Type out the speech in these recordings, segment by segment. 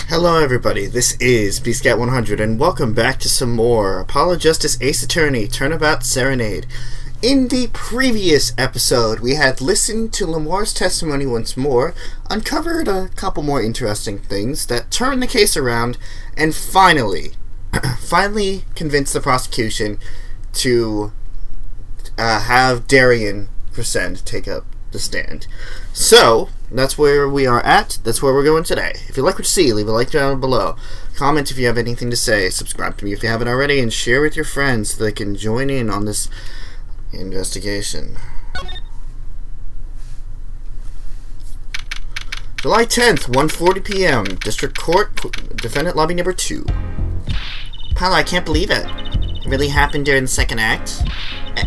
Hello everybody, this is pt.14 and welcome back to some more Apollo Justice Ace Attorney Turnabout Serenade. In the previous episode, we had listened to Lamar's testimony once more, uncovered a couple more interesting things that turned the case around, and finally convinced the prosecution to have Daryan Crescend take up the stand. So, that's where we are at. That's where we're going today. If you like what you see, leave a like down below. Comment if you have anything to say. Subscribe to me if you haven't already. And share with your friends so they can join in on this investigation. July 10th, 1:40 p.m. District Court, Defendant Lobby Number 2. Paolo, I can't believe it. It really happened during the second act.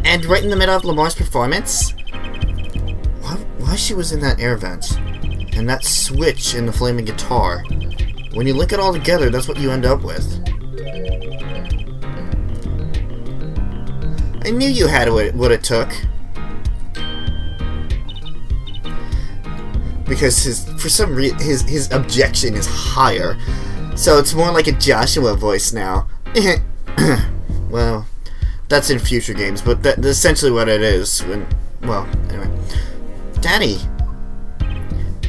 And right in the middle of Lamar's performance? Why she was in that air vent, and that switch in the flaming guitar. When you link it all together, that's what you end up with. I knew you had what it took. Because his objection is higher, so it's more like a Joshua voice now. Well, that's in future games, but that's essentially what it is. Well, anyway. Daddy!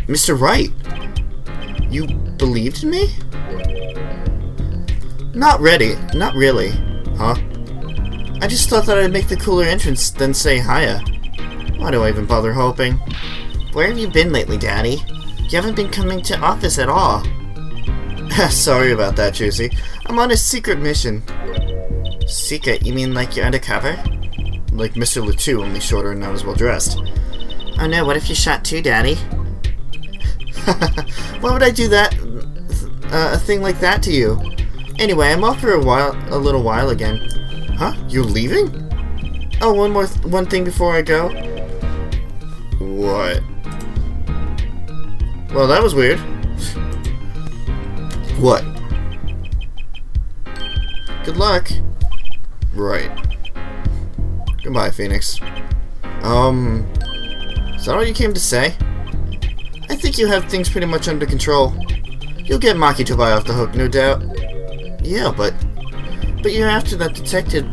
Mr. Wright! You believed in me? Not really. Huh? I just thought that I'd make the cooler entrance, then say hiya. Why do I even bother hoping? Where have you been lately, Daddy? You haven't been coming to office at all. Sorry about that, Suzie. I'm on a secret mission. Secret? You mean like you're undercover? Like Mr. Latou, only shorter and not as well dressed. Oh no, what if you shot too, Daddy? Why would I do that? A thing like that to you? Anyway, I'm off for a little while again. Huh? You're leaving? Oh, one thing before I go. What? Well, that was weird. What? Good luck. Right. Goodbye, Phoenix. Is that all you came to say? I think you have things pretty much under control. You'll get Maki to buy off the hook, no doubt. Yeah, but you're after that detective,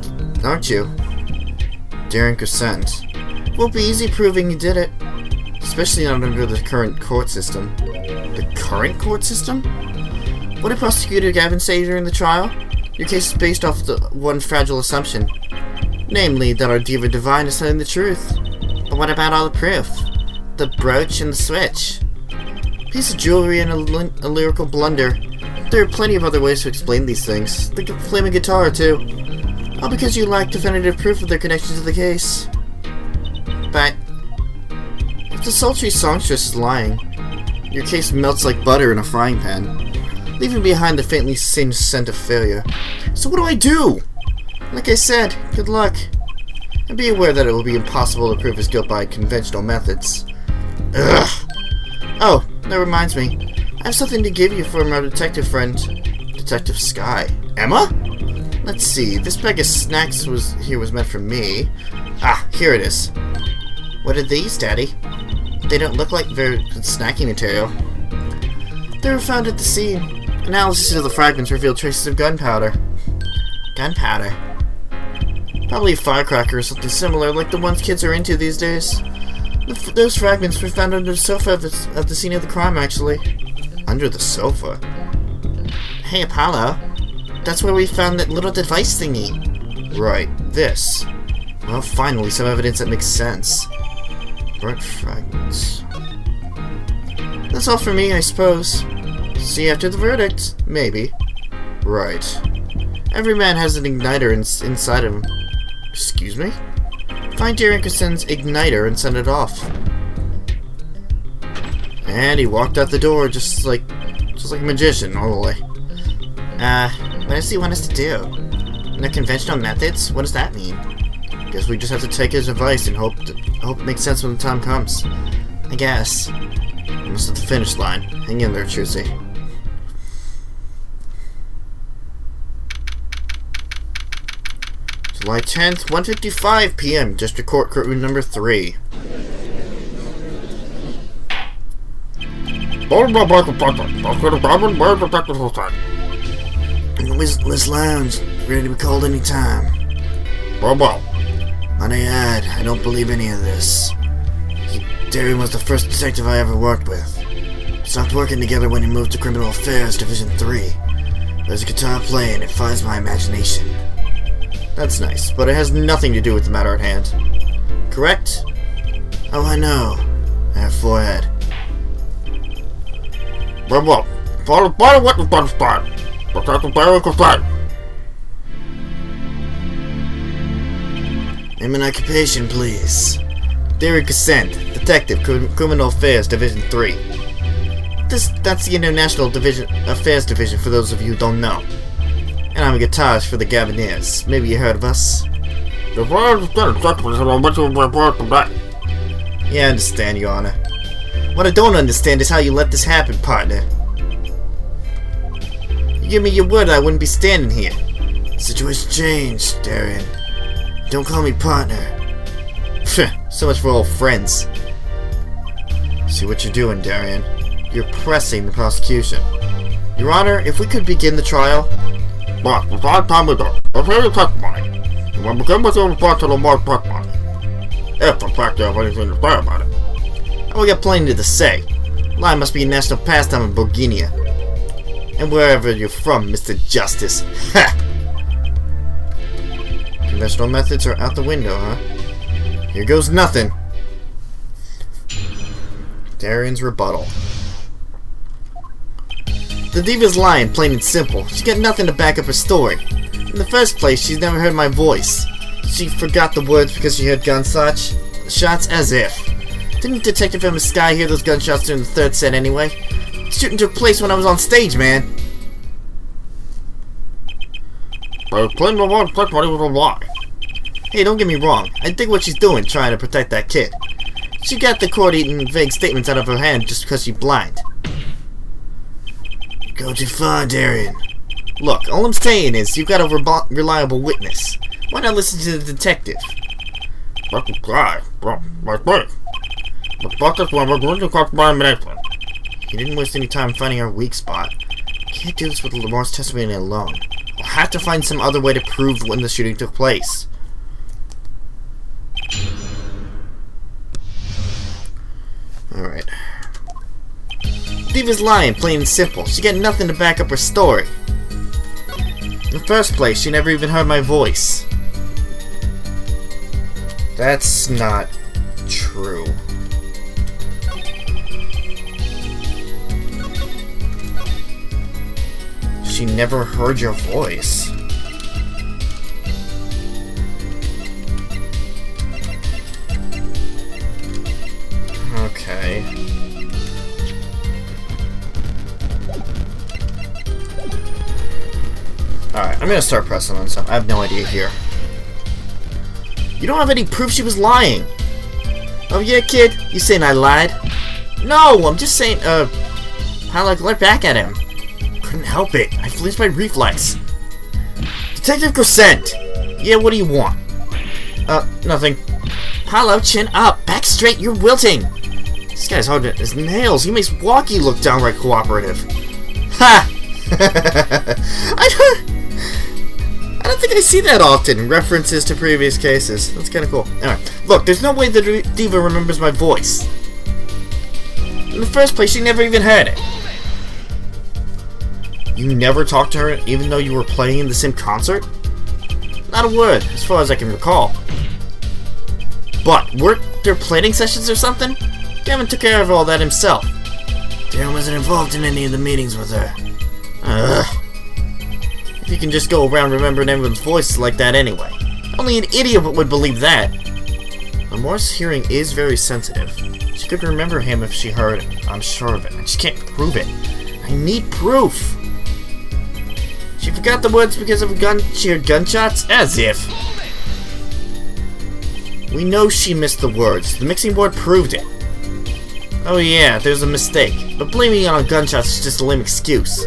aren't you? Daryan Crescend. Won't be easy proving you did it. Especially not under the current court system. The current court system? What did Prosecutor Gavin say during the trial? Your case is based off the one fragile assumption. Namely, that our Diva Divine is telling the truth. But what about all the proof? The brooch and the switch. Piece of jewelry and a lyrical blunder. There are plenty of other ways to explain these things. The flaming guitar, too. All because you lack definitive proof of their connection to the case. But if the sultry songstress is lying, your case melts like butter in a frying pan, leaving behind the faintly singed scent of failure. So what do I do? Like I said, good luck. And be aware that it will be impossible to prove his guilt by conventional methods. Ugh. Oh, that reminds me. I have something to give you from our detective friend, Detective Sky. Emma? Let's see. This bag of snacks was meant for me. Ah, here it is. What are these, Daddy? They don't look like very good snacking material. They were found at the scene. Analysis of the fragments revealed traces of gunpowder. Gunpowder? Probably a firecracker or something similar, like the ones kids are into these days. Those fragments were found under the sofa at the scene of the crime, actually. Under the sofa? Hey, Apollo. That's where we found that little device thingy. Right, this. Well, finally, some evidence that makes sense. Burnt fragments. That's all for me, I suppose. See you after the verdict. Maybe. Right. Every man has an igniter inside of him. Excuse me? Find Daryan Crescend's igniter and send it off. And he walked out the door just like a magician all the way. What does he want us to do? No conventional methods? What does that mean? Guess we just have to take his advice and hope it makes sense when the time comes. I guess. Almost at the finish line. Hang in there, Suzie. July 10th, 1:55 p.m. District Courtroom number 3. Whistlers Lounge, ready to be called any time. Honey, I don't believe any of this. Daryan was the first detective I ever worked with. We stopped working together when he moved to Criminal Affairs Division 3. There's a guitar playing, it fires my imagination. That's nice, but it has nothing to do with the matter at hand. Correct? Oh, I know. I have forehead. Name and occupation, please. Daryan Crescend, Detective, Criminal Affairs Division 3. That's the International Affairs Division for those of you who don't know. And I'm a guitarist for the Gaviniers. Maybe you heard of us. Yeah, I understand, Your Honor. What I don't understand is how you let this happen, partner. You give me your word I wouldn't be standing here. Situation changed, Daryan. Don't call me partner. So much for old friends. See what you're doing, Daryan. You're pressing the prosecution. Your Honor, if we could begin the trial. I will get plenty to say. Lying must be a national pastime in Bohemia. And wherever you're from, Mr. Justice. Ha! Conventional methods are out the window, huh? Here goes nothing. Daryan's rebuttal. The diva's lying, plain and simple. She's got nothing to back up her story. In the first place, she's never heard my voice. She forgot the words because she heard gunshots. Shots as if. Didn't Detective Emma Sky hear those gunshots during the third set anyway? The shooting took place when I was on stage, man. Hey, don't get me wrong. I dig what she's doing, trying to protect that kid. She got the court-eating vague statements out of her hand just because she's blind. You go too far, Daryan. Look, all I'm saying is you've got a reliable witness. Why not listen to the detective? He didn't waste any time finding our weak spot. Can't do this with Lamar's testimony alone. We'll have to find some other way to prove when the shooting took place. Alright. Diva's lying, plain and simple. She got nothing to back up her story. In the first place, she never even heard my voice. That's not true. She never heard your voice. Okay. Alright, I'm gonna start pressing on some. I have no idea here. You don't have any proof she was lying. Oh yeah, kid? You saying I lied? No, I'm just saying, I like glared back at him. Couldn't help it. I flinched by reflex. Detective Crescend! Yeah, what do you want? Nothing. Paolo, chin up. Back straight, you're wilting. This guy's hard as nails. He makes Walkie look downright cooperative. Ha! I don't think I see that often. References to previous cases. That's kind of cool. Anyway, look, there's no way the diva remembers my voice. In the first place, she never even heard it. You never talked to her even though you were playing in the same concert? Not a word, as far as I can recall. But, weren't there planning sessions or something? Gavin took care of all that himself. Daryan wasn't involved in any of the meetings with her. If you can just go around remembering everyone's voices like that anyway. Only an idiot would believe that. Lamar's hearing is very sensitive. She could remember him if she heard him. I'm sure of it. I just can't prove it. I need proof. She forgot the words because of she heard gunshots? As if. We know she missed the words. The mixing board proved it. Oh yeah, there's a mistake. But blaming it on gunshots is just a lame excuse.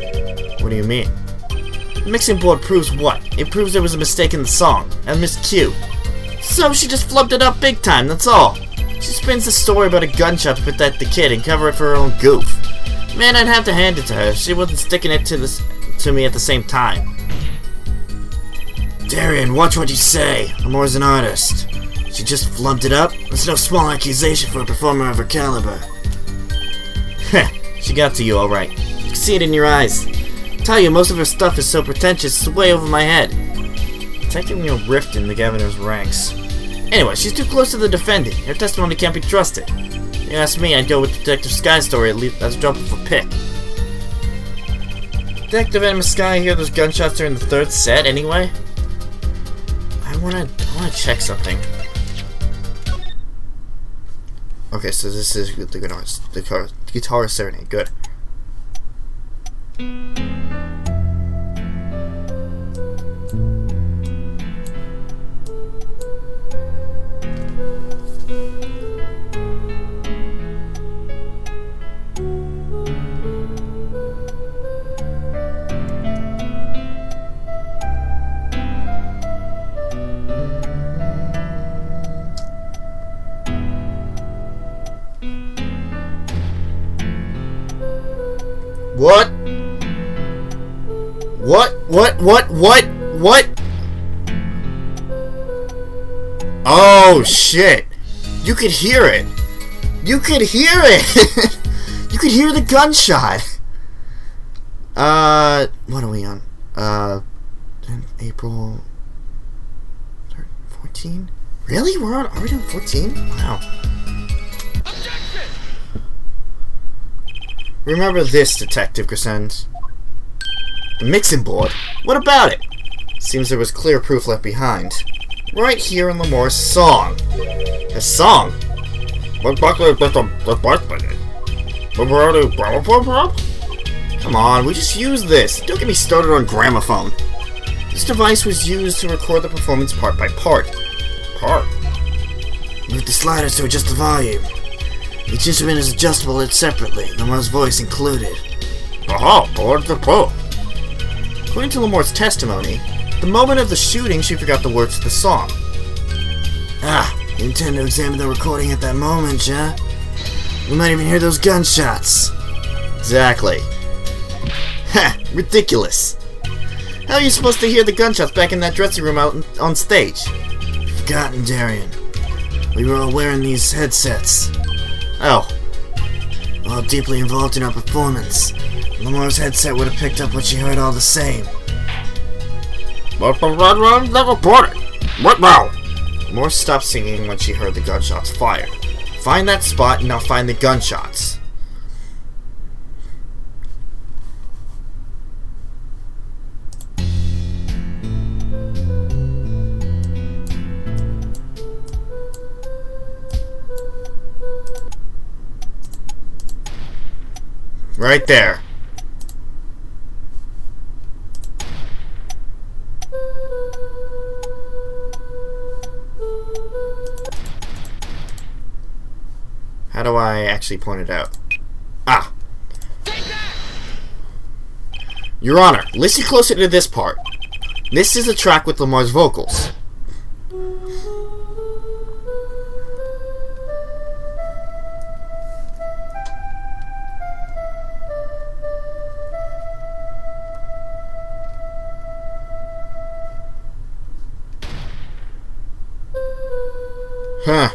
What do you mean? The mixing board proves what? It proves there was a mistake in the song, and missed cue. So she just flubbed it up big time, that's all. She spins the story about a gunshot to protect the kid and cover it for her own goof. Man, I'd have to hand it to her. She wasn't sticking it to me at the same time. Daryan, watch what you say. Lamore's an artist. She just flubbed it up. That's no small accusation for a performer of her caliber. Heh, she got to you alright. You can see it in your eyes. I tell you, most of her stuff is so pretentious, it's way over my head. Detecting a rift in the governor's ranks. Anyway, she's too close to the defendant. Her testimony can't be trusted. If you ask me, I'd go with Detective Sky's story, at least as a drop of a pick. Detective and Miss Sky hear those gunshots during the third set, anyway? I wanna check something. Okay, so this is the guitar serenade. Good. What? What? Oh, shit. You could hear it. You could hear it. You could hear the gunshot. What are we on? April 14? Really? Are we doing 14? Wow. Remember this, Detective Crescend. The mixing board? What about it? Seems there was clear proof left behind. Right here in Lamore's song. A song? Come on, we just used this. Don't get me started on gramophone. This device was used to record the performance part by part. Move the sliders to adjust the volume. Each instrument is adjustable separately, Lamore's voice included. According to Lamore's testimony, the moment of the shooting, she forgot the words to the song. You intend to examine the recording at that moment, huh? We might even hear those gunshots. Exactly. Ha! Ridiculous. How are you supposed to hear the gunshots back in that dressing room out on stage? Forgotten, Daryan. We were all wearing these headsets. Oh. While deeply involved in our performance, Lamore's headset would have picked up what she heard all the same. What now? Lamore stopped singing when she heard the gunshots fired. Find that spot and now find the gunshots. Right there. How do I actually point it out? Ah! Your Honor, listen closer to this part. This is a track with Lamore's vocals. Huh.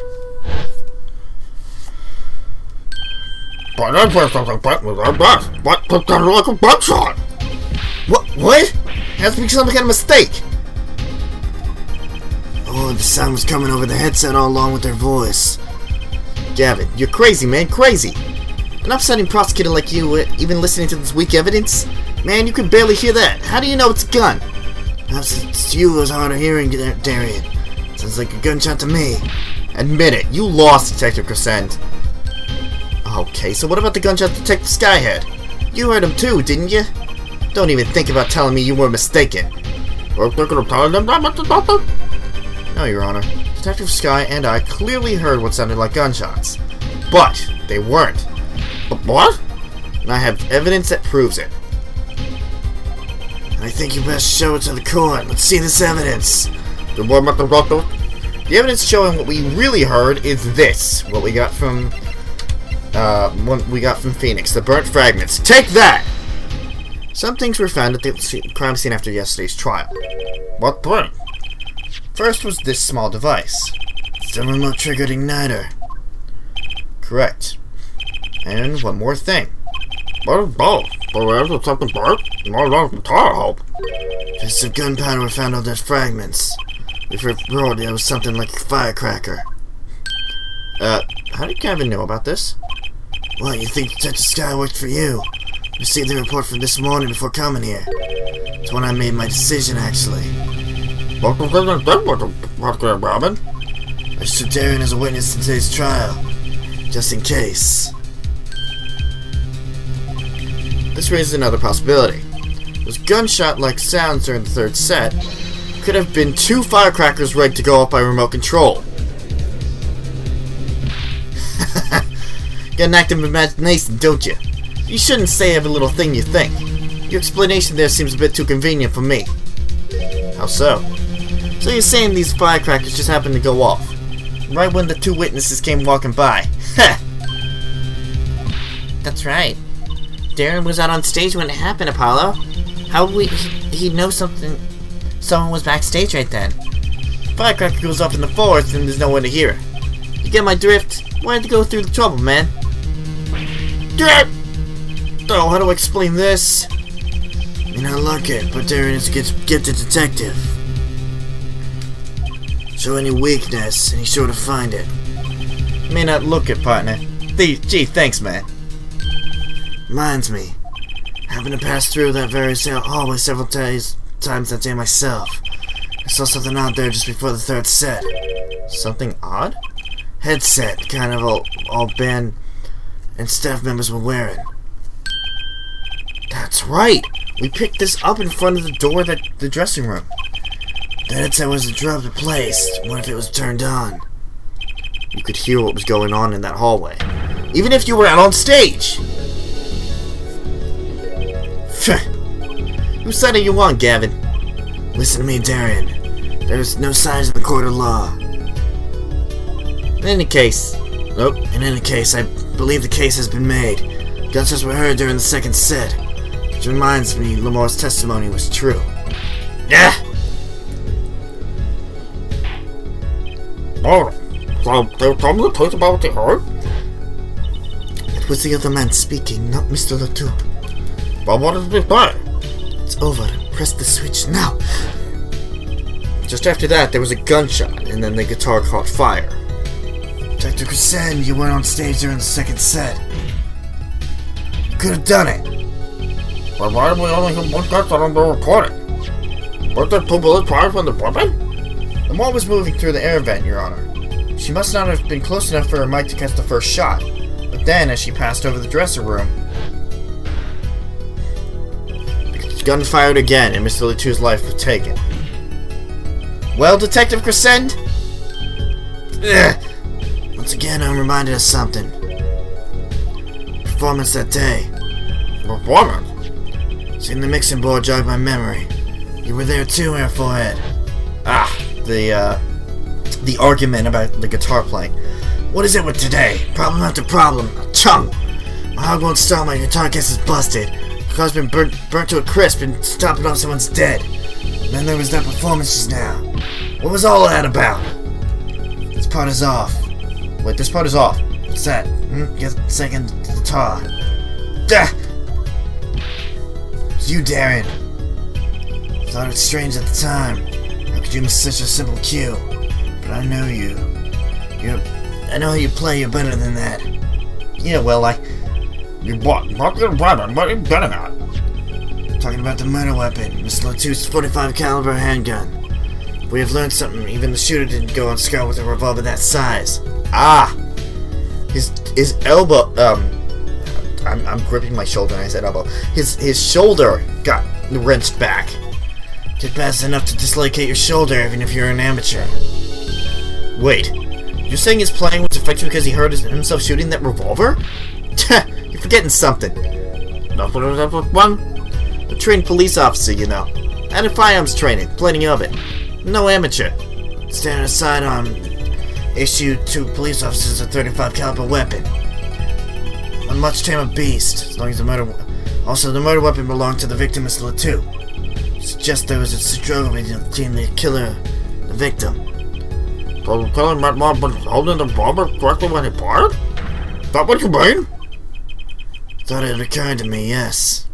What? Has to be some kind of mistake. Oh, the sound was coming over the headset all along with their voice. Gavin, you're crazy, man, crazy. An upsetting prosecutor like you, even listening to this weak evidence? Man, you can barely hear that. How do you know it's a gun? Perhaps it's you who's hard of hearing, Daryan. Sounds like a gunshot to me. Admit it, you lost, Detective Crescend. Okay, so what about the gunshot Detective Sky had? You heard him too, didn't you? Don't even think about telling me you were mistaken. No, Your Honor. Detective Sky and I clearly heard what sounded like gunshots. But they weren't. What? And I have evidence that proves it. I think you best show it to the court. Let's see this evidence. The evidence showing what we really heard is this. What we got from one we got from Phoenix. The burnt fragments. Take that! Some things were found at the crime scene after yesterday's trial. What thing? First was this small device. It's a remote triggered igniter. Correct. And one more thing. What is both? But something burnt? No, guitar, I hope. Bits of gunpowder were found on those fragments. We've heard it was something like a firecracker. How did Gavin know about this? Well, you think Detective Sky worked for you? Received the report from this morning before coming here. It's when I made my decision, actually. What Robin? I stood Daryan as a witness in today's trial. Just in case. This raises another possibility. Those gunshot-like sounds during the third set could have been 2 firecrackers rigged to go off by remote control. Got an active imagination, don't you? You shouldn't say every little thing you think. Your explanation there seems a bit too convenient for me. How so? So you're saying these firecrackers just happened to go off, right when the 2 witnesses came walking by? Heh! That's right. Daryan was out on stage when it happened, Apollo. How would he know something? Someone was backstage right then. Firecracker goes off in the forest and there's no one to hear it. You get my drift? Why had to go through the trouble, man? Oh, how do I explain this? You're not lucky, but Daryan is a gifted detective. Show any weakness, and he's sure to find it. May not look it, partner. Gee, thanks, man. Reminds me, having to pass through that very hallway several times that day myself. I saw something out there just before the third set. Something odd? Headset, kind of all band and staff members were wearing. That's right! We picked this up in front of the door of the dressing room. The headset was abruptly placed. What if it was turned on? You could hear what was going on in that hallway, even if you were out on stage! Whose side are you on, Gavin? Listen to me, Daryan. There's no signs of the court of law. In any case, I believe the case has been made. Gunshots were heard during the second set, which reminds me Lamore's testimony was true. Yeah. Oh, so they told me the truth about what they heard? It was the other man speaking, not Mr. Latour. But what did they say? It's over. Press the switch now. Just after that, there was a gunshot, and then the guitar caught fire. Detective Crescend, you went on stage during the second set. You could have done it. But why did we only hear one gunshot on the recording? Weren't there 2 bullets fired from the weapon? The wall was moving through the air vent, Your Honor. She must not have been close enough for her mic to catch the first shot. But then, as she passed over the dressing room, the gun fired again, and Mr. Latour's life was taken. Well, Detective Crescend? Once again, I'm reminded of something. Performance that day. Performance? Seeing the mixing board jogged my memory. You were there too, Air Forehead. The argument about the guitar playing. What is it with today? Problem after problem. Chung! My hog won't stop, my guitar case is busted. The car's been burnt to a crisp and stomping off someone's dead. And then there was that performance just now. What was all that about? This part is off. Wait, this part is off. What's that? Get the second guitar. Dah! It's you, Daryan. Thought it strange at the time. How could you miss such a simple cue? But I know you. I know how you play. You're better than that. Yeah, well, you what? What are you better at? Talking about the murder weapon, Mr. Latour's .45 caliber handgun. We have learned something. Even the shooter didn't go on scout with a revolver that size. His elbow. I'm gripping my shoulder and I said elbow. His shoulder got wrenched back. Get fast enough to dislocate your shoulder, even if you're an amateur. Wait, you're saying his playing was effective because he heard himself shooting that revolver? You're forgetting something. A trained police officer, you know. Added firearms training, plenty of it. No amateur. Standard sidearm issued to police officers a .35 caliber weapon. much tamer beast. As long as the murder... Also, the murder weapon belonged to the victim, Mr. Latou. It's just there was a struggle between the killer and the victim. So the killer met Mom was holding the bomber correctly when he fired? Is that what you mean? Thought it occurred to me, yes.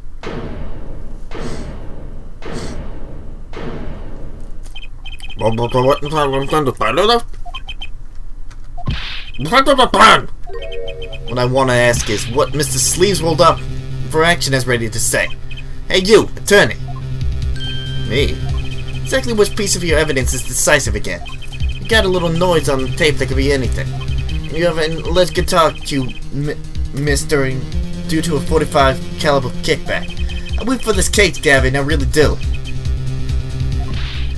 What I want to ask is what Mr. Sleeves rolled up for action is ready to say. Hey you, attorney. Me? Exactly which piece of your evidence is decisive again? You got a little noise on the tape that could be anything. And you have an alleged guitar cue missed due to a 45 caliber kickback. I wait for this case, Gavin, I really do.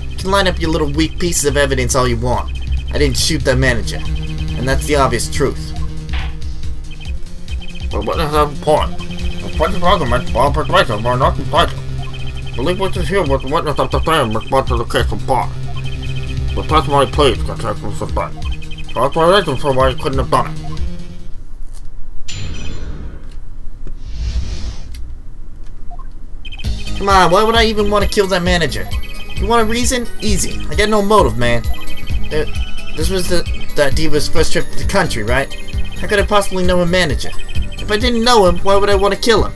You can line up your little weak pieces of evidence all you want. I didn't shoot that manager. And that's the obvious truth. But what is that point? The point of argument while persuasive are not entitled. Believe what is here with the witness of the same response to the case from bar. The testimony please can take from suspect. That's my reason for why he couldn't have done it. Come on, why would I even want to kill that manager? You want a reason? Easy. I got no motive, man. This was that diva's first trip to the country, right? How could I possibly know a manager? If I didn't know him, why would I want to kill him?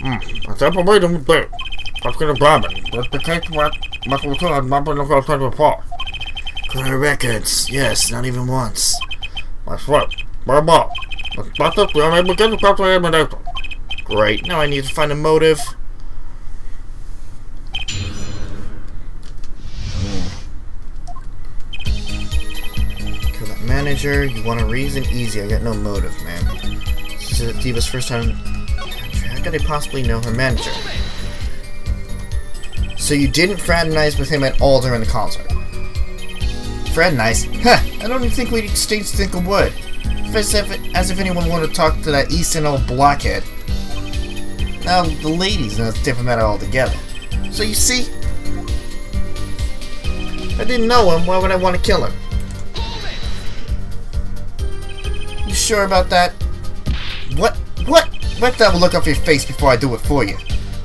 I said for me to do. That's gonna bribe it. But the case where Michael Latou had not been looked at before. Clear records, yes, not even once. That's right. Very well. That's it. We are able to get the proper elimination. Great. Now I need to find a motive. Kill that manager. You want a reason? Easy. I got no motive, man. This is Diva's first time. How could I possibly know her manager? So you didn't fraternize with him at all during the concert? Fraternize? Huh! I don't even think we'd exchange a single word. As if anyone wanted to talk to that Eastern old blockhead. Now, the ladies know it's a different matter altogether. So you see? If I didn't know him, why would I want to kill him? You sure about that? What? Wipe that look off your face before I do it for you.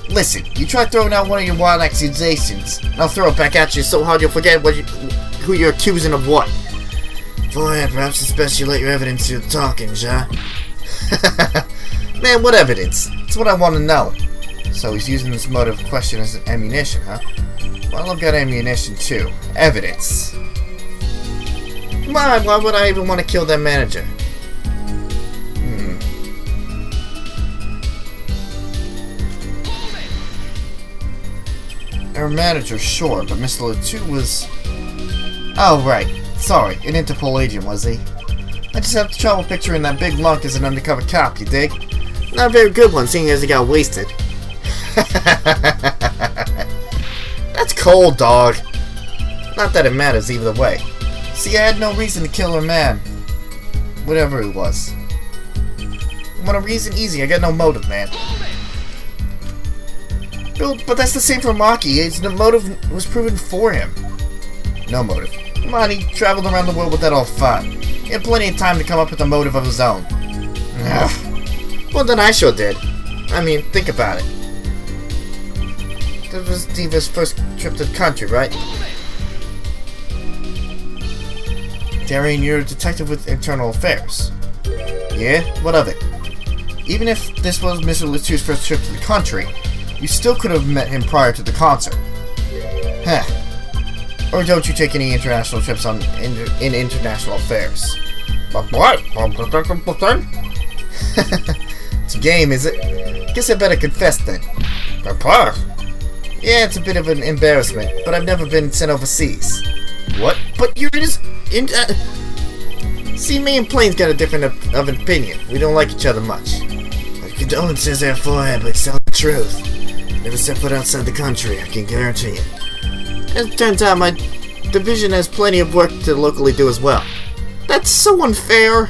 Listen, you try throwing out one of your wild accusations, and I'll throw it back at you so hard you'll forget who you're accusing of what. Boy, perhaps it's best you let your evidence do the talking, huh? Man, what evidence? That's what I want to know. So he's using this motive question as ammunition, huh? Well, I've got ammunition too. Evidence. Come on, why would I even want to kill that manager? Our manager, sure, but Mr. Latou was... Oh, right. Sorry, an Interpol agent, was he? I just have trouble picturing that big lunk as an undercover cop, you dig? Not a very good one, seeing as he got wasted. That's cold, dog. Not that it matters either way. See, I had no reason to kill her man. Whatever it was. I want a reason? Easy, I got no motive, man. But that's the same for Maki. The motive was proven for him. No motive. Come on, he traveled around the world with that all fun. He had plenty of time to come up with a motive of his own. Ugh. Well, then I sure did. I mean, think about it. This was Diva's first trip to the country, right? Daryan, you're a detective with internal affairs. Yeah? What of it? Even if this was Mr. Latou's first trip to the country, you still could have met him prior to the concert. Huh. Or don't you take any international trips in international affairs? But what? It's a game, is it? Guess I better confess then. Papa? Yeah, it's a bit of an embarrassment, but I've never been sent overseas. What? But you're just... See, me and Plain's got a different of an opinion. We don't like each other much. My condolences therefore, but tell the truth. Never set foot outside the country, I can guarantee it. As it turns out, my division has plenty of work to locally do as well. That's so unfair!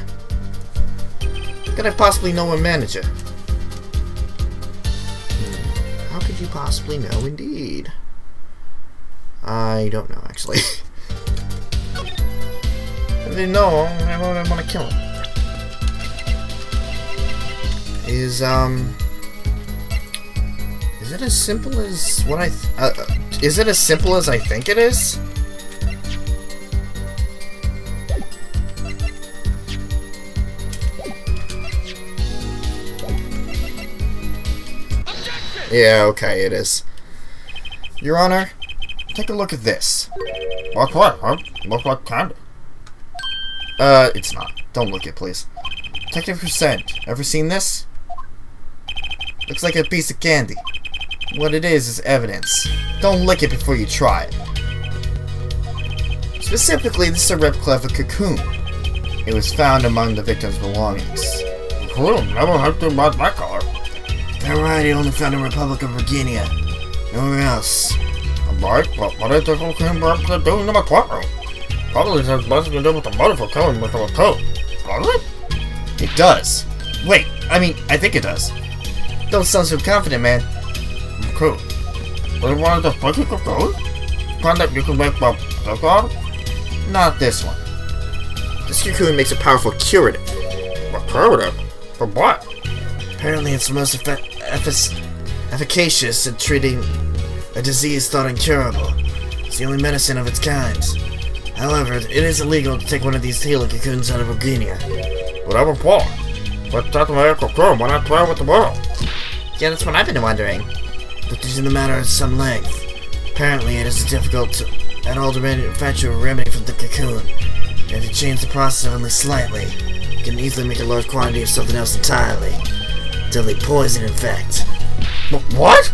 Could I possibly know a manager? How could you possibly know, indeed? I don't know, actually. If I didn't know him, I wouldn't want to kill him. is it as simple as what is it as simple as I think it is? Yeah, okay, it is. Your Honor, take a look at this. What's what, huh? Looks like candy. It's not. Don't look it, please. Detective Crescend, ever seen this? Looks like a piece of candy. What it is evidence. Don't lick it before you try it. Specifically, this is a replica of a cocoon. It was found among the victim's belongings. Cool, never heard too about that color. Variety only found in Republic of Virginia. Nowhere else. Right, but what is this cocoon replica doing in my courtroom? Probably has nothing to do with the motive for killing Mr. Latou. Does it? It does. Wait, I think it does. Don't sound so confident, man. Cool. Do you want to break your cocoon? Kind that you can make my silk out? Not this one. This cocoon makes a powerful curative. A curative? For what? Apparently it's most efficacious at treating a disease thought incurable. It's the only medicine of its kind. However, it is illegal to take one of these healing cocoons out of Virginia. Whatever for. But that's my cocoon when I play with the world. Yeah, that's what I've been wondering. But is in the matter of some length. Apparently it is difficult at all to manufacture a remedy for the cocoon. And if you change the process only slightly, you can easily make a large quantity of something else entirely. Deadly poison, in fact. What?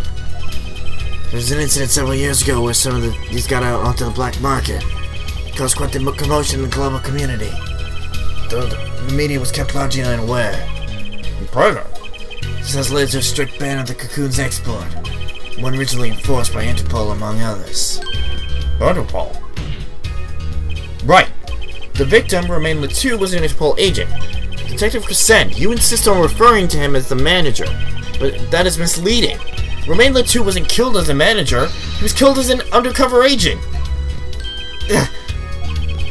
There was an incident several years ago where some of these got out onto the black market. It caused quite the commotion in the global community. The media was kept largely unaware. Impressive. This has led to a strict ban of the cocoon's export, one originally enforced by Interpol among others. Interpol? Right. The victim, Romain Latou, was an Interpol agent. Detective Crescend, you insist on referring to him as the manager, but that is misleading. Romain Latou wasn't killed as a manager, he was killed as an undercover agent.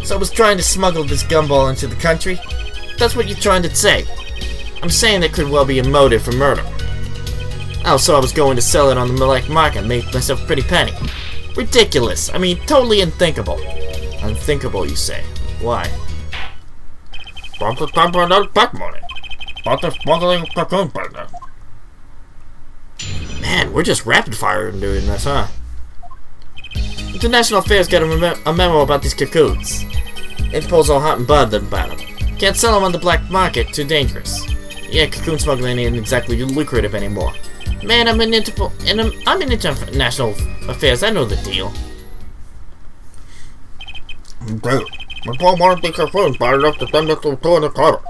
So I was trying to smuggle this gumball into the country? That's what you're trying to say. I'm saying there could well be a motive for murder. Oh, so I was going to sell it on the black market and make myself a pretty penny. Ridiculous. Totally unthinkable. Unthinkable, you say. Why? That's the time for another back money. About the smuggling cocoon business. Man, we're just rapid fire doing this, huh? International Affairs got a memo about these cocoons. Interpol's all hot and bothered about them. Can't sell them on the black market, too dangerous. Yeah, cocoon smuggling ain't exactly lucrative anymore. Man, I'm in International Affairs, I know the deal. Dude, we don't want to be cocoons bad enough to send us to in the car.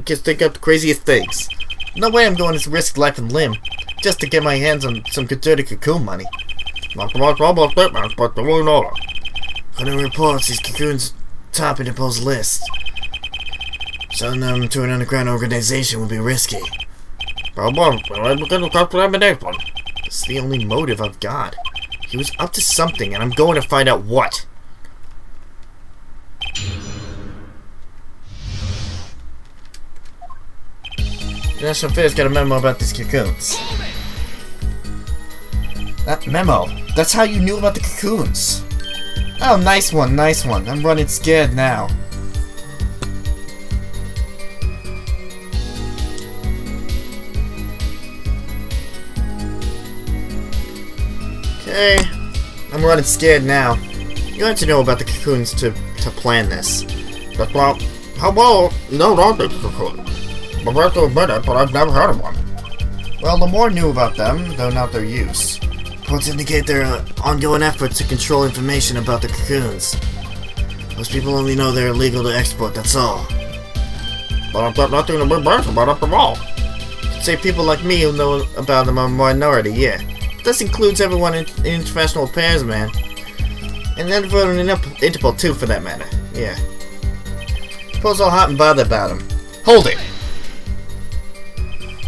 Just think up the craziest things. No way I'm going to risk life and limb just to get my hands on some dirty cocoon money. Not so much about statements, but the ruling order. According to reports, these cocoons top Interpol's list. Selling them to an underground organization would be risky. Well, we'll begin to talk to them in April. It's the only motive I've got. He was up to something, and I'm going to find out what. National Affairs got a memo about these cocoons. That memo? That's how you knew about the cocoons. Oh, nice one, nice one. I'm running scared now. Okay. I'm running scared now. You have to know about the cocoons to plan this. That's well, how about no don't cocoon? But I have to admit it, but I've never heard of one. Well, the more knew about them, though not their use. Reports indicate their ongoing efforts to control information about the cocoons. Most people only know they're illegal to export, that's all. But I've got nothing to be embarrassed about after all. Say people like me who know about them are a minority, yeah. This includes everyone in international affairs, man. And then for Interpol too, for that matter. Yeah. Interpol's all hot and bothered about him. Hold it!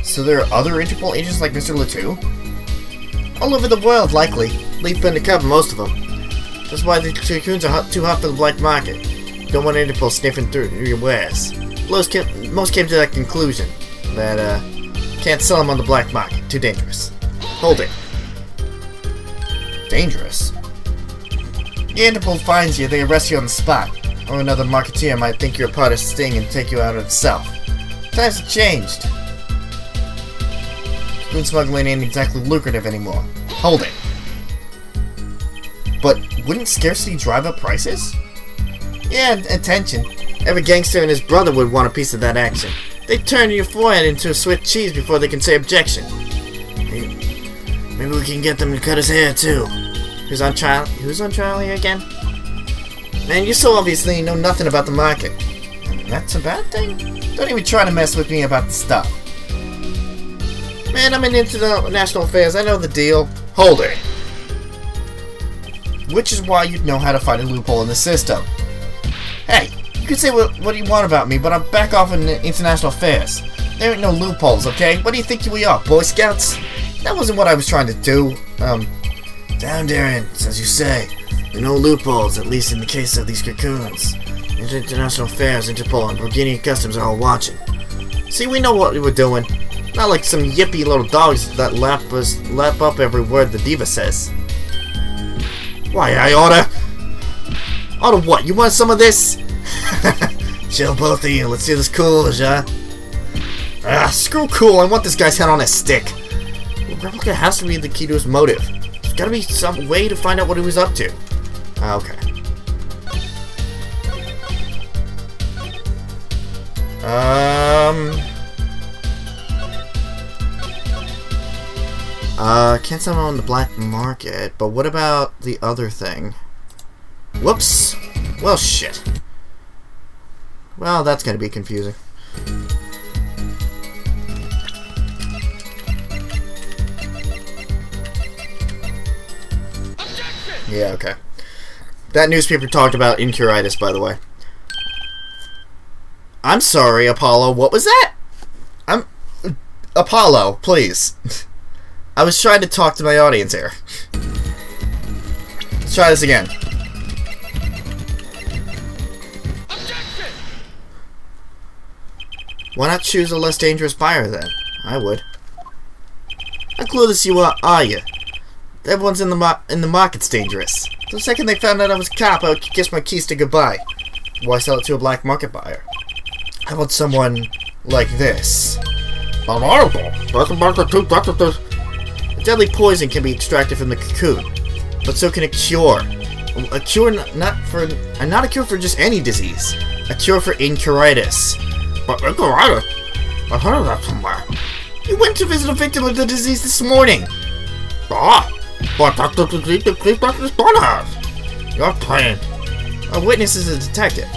So there are other Interpol agents like Mr. Latou? All over the world, likely. Leave undercover, most of them. That's why the cocoons are too hot for the black market. Don't want Interpol sniffing through your wares. Most came to that conclusion. that can't sell them on the black market. Too dangerous. Hold it. Dangerous? The Interpol finds you, they arrest you on the spot. Or another marketeer might think you're a part of Sting and take you out of itself. Times have changed. Food smuggling ain't exactly lucrative anymore. Hold it. But wouldn't scarcity drive up prices? Yeah, attention. Every gangster and his brother would want a piece of that action. They'd turn your forehead into a Swiss cheese before they can say objection. Maybe we can get them to cut his hair too. Who's on trial? Who's on trial here again? Man, you so obviously know nothing about the market. And that's a bad thing? Don't even try to mess with me about the stuff. Man, I'm in international affairs. I know the deal. Hold it. Which is why you'd know how to find a loophole in the system. Hey, you can say what you want about me, but I'm back off in international affairs. There ain't no loopholes, okay? What do you think we are, Boy Scouts? That wasn't what I was trying to do. Down, Daryan, as you say. There are no loopholes, at least in the case of these cocoons. International affairs, Interpol, and Bulgarian customs are all watching. See, we know what we're doing. Not like some yippy little dogs that lap up every word the diva says. Why, I oughta... Oughta what? You want some of this? Chill, both of you. Let's see this coolage, huh? Ah, screw cool. I want this guy's head on a stick. Replica has to be the key to his motive. There's gotta be some way to find out what he was up to. Okay. Can't sell them on the black market, but what about the other thing? Whoops. Well, shit. Well, that's gonna be confusing. Yeah, okay. That newspaper talked about incuritis, by the way. I'm sorry, Apollo. What was that? Apollo, please. I was trying to talk to my audience here. Let's try this again. Why not choose a less dangerous buyer then? I would. How clueless you are you? Everyone's in the market's dangerous. The second they found out I was a cop, I would kiss my keys to goodbye. Why sell it to a black market buyer? How about someone like this? A deadly poison can be extracted from the cocoon, but so can a cure. A cure not a cure for just any disease. A cure for incuritis. But incuritis? I heard of that somewhere. You went to visit a victim of the disease this morning. Ah, but that's the disease the police doctors don't have. You're playing. A witness is a detective.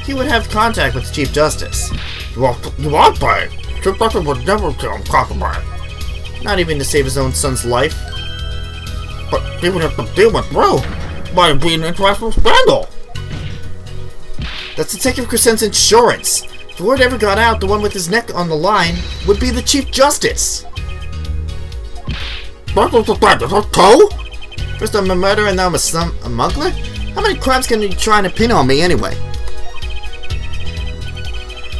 He would have contact with the Chief Justice. You are playing. Chief Justice would never kill him contraband. Not even to save his own son's life. But he would have to deal with Rue by being an international scandal. That's Detective Crescend's insurance. If the word ever got out, the one with his neck on the line would be the Chief Justice. What was the threat? Is that toe? First I'm a murderer and now I'm a smuggler? How many crimes can you try to pin on me anyway?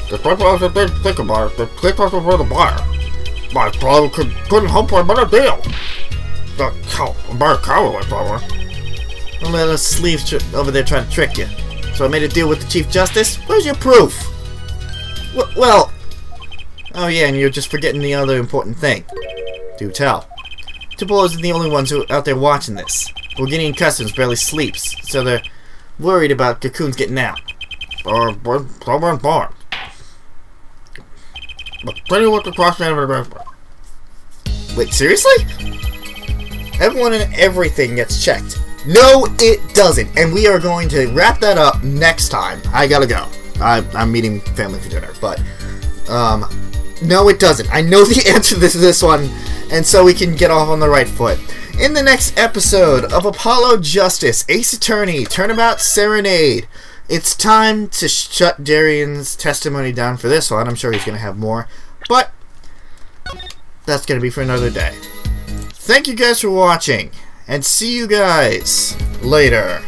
The people as they think about it, the police officer for the buyer. My father couldn't hope for a better deal. A better coward, probably. Don't let us sleeves over there try to trick you. So I made a deal with the Chief Justice? Where's your proof? Well... Oh yeah, and you're just forgetting the other important thing. Do tell. Interpol isn't the only ones who out there watching this. Bulgarian customs barely sleeps, so they're worried about cocoons getting out. But tell you what the cross name of the Wait, seriously? Everyone and everything gets checked. No, it doesn't. And we are going to wrap that up next time. I gotta go. I'm meeting family for dinner, but no, it doesn't. I know the answer to this one, and so we can get off on the right foot. In the next episode of Apollo Justice, Ace Attorney, Turnabout Serenade, it's time to shut Daryan's testimony down for this one. I'm sure he's going to have more, but that's going to be for another day. Thank you guys for watching, and see you guys later.